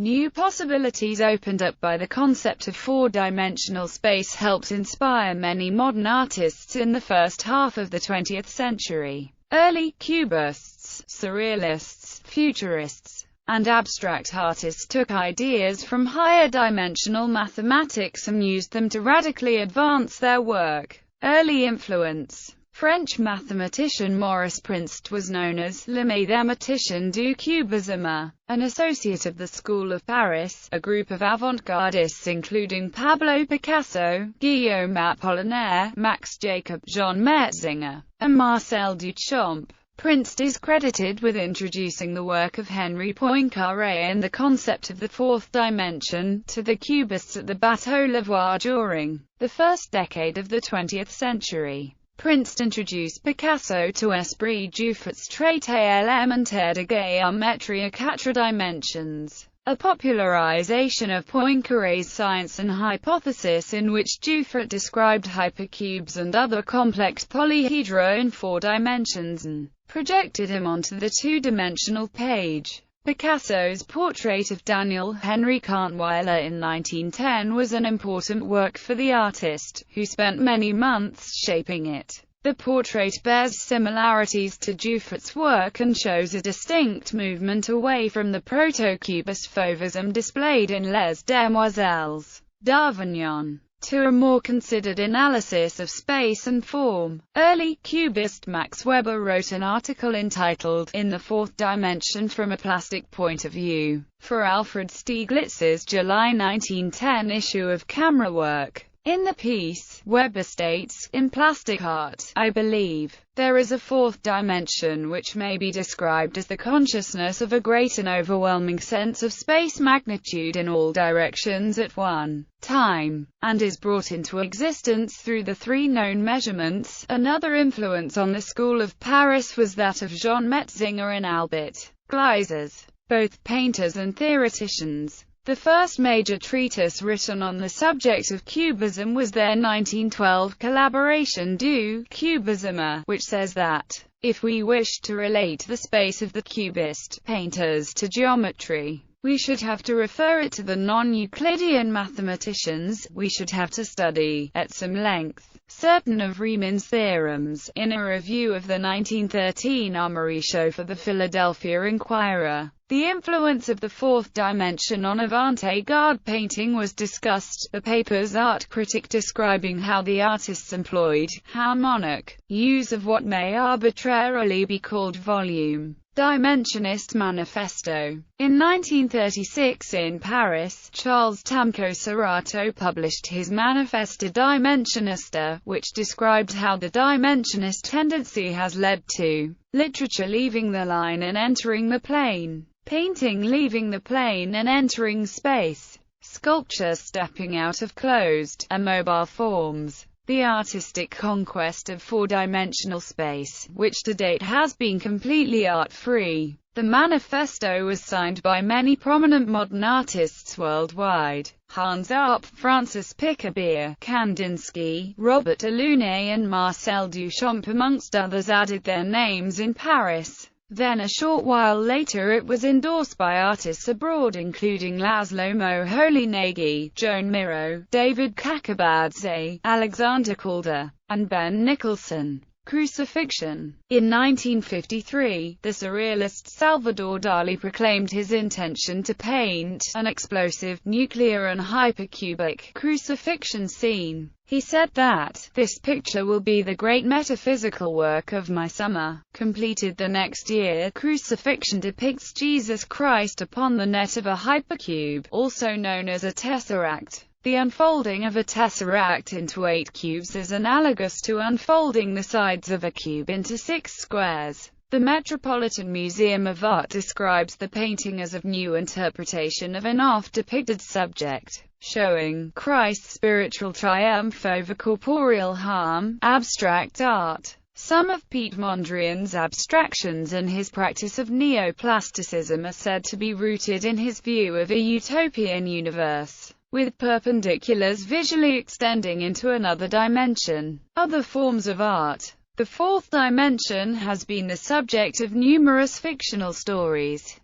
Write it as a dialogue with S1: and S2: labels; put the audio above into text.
S1: New possibilities opened up by the concept of four-dimensional space helped inspire many modern artists in the first half of the 20th century. Early Cubists, Surrealists, Futurists, and abstract artists took ideas from higher-dimensional mathematics and used them to radically advance their work. Early influence. French mathematician Maurice Prince was known as le mathématicien du cubisme, an associate of the School of Paris, a group of avant-gardists including Pablo Picasso, Guillaume Apollinaire, Max Jacob, Jean Metzinger, and Marcel Duchamp. Prince is credited with introducing the work of Henri Poincaré and the concept of the fourth dimension to the Cubists at the Bateau Lavoir during the first decade of the 20th century. Prince introduced Picasso to Esprit du Fort's traité élémentaire de géométrie à quatre dimensions, a popularization of Poincaré's science and hypothesis in which Dufort described hypercubes and other complex polyhedra in 4 dimensions and projected him onto the two-dimensional page. Picasso's portrait of Daniel Henry Kahnweiler in 1910 was an important work for the artist, who spent many months shaping it. The portrait bears similarities to Dufort's work and shows a distinct movement away from the proto-cubist fauvism displayed in Les Demoiselles d'Avignon, to a more considered analysis of space and form. Early Cubist Max Weber wrote an article entitled "In the Fourth Dimension from a Plastic Point of View" for Alfred Stieglitz's July 1910 issue of Camera Work. In the piece, Weber states, "In plastic art, I believe, there is a fourth dimension which may be described as the consciousness of a great and overwhelming sense of space magnitude in all directions at one time, and is brought into existence through the 3 known measurements." Another influence on the School of Paris was that of Jean Metzinger and Albert Gleizes, both painters and theoreticians. The first major treatise written on the subject of Cubism was their 1912 collaboration Du Cubisme, which says that, if we wish to relate the space of the Cubist painters to geometry, we should have to refer it to the non-Euclidean mathematicians, we should have to study, at some length, certain of Riemann's theorems. In a review of the 1913 Armory show for the Philadelphia Inquirer, the influence of the fourth dimension on avant-garde painting was discussed, the paper's art critic describing how the artists employed harmonic use of what may arbitrarily be called volume dimensionist manifesto. In 1936 in Paris, Charles Tamco Serrato published his Manifeste Dimensionista, which described how the dimensionist tendency has led to literature leaving the line and entering the plane, painting leaving the plane and entering space, sculpture stepping out of closed, immobile forms, the artistic conquest of four-dimensional space, which to date has been completely art-free. The manifesto was signed by many prominent modern artists worldwide. Hans Arp, Francis Picabia, Kandinsky, Robert Delaunay and Marcel Duchamp amongst others added their names in Paris. Then a short while later it was endorsed by artists abroad including Laszlo Moholy-Nagy, Joan Miro, David Kakabadze, Alexander Calder, and Ben Nicholson. Crucifixion. In 1953, the surrealist Salvador Dali proclaimed his intention to paint an explosive, nuclear and hypercubic crucifixion scene. He said that, "This picture will be the great metaphysical work of my summer." Completed the next year, Crucifixion depicts Jesus Christ upon the net of a hypercube, also known as a tesseract. The unfolding of a tesseract into 8 cubes is analogous to unfolding the sides of a cube into 6 squares. The Metropolitan Museum of Art describes the painting as a new interpretation of an oft-depicted subject, showing Christ's spiritual triumph over corporeal harm. Abstract art. Some of Piet Mondrian's abstractions and his practice of neoplasticism are said to be rooted in his view of a utopian universe, with perpendiculars visually extending into another dimension. Other forms of art. The fourth dimension has been the subject of numerous fictional stories.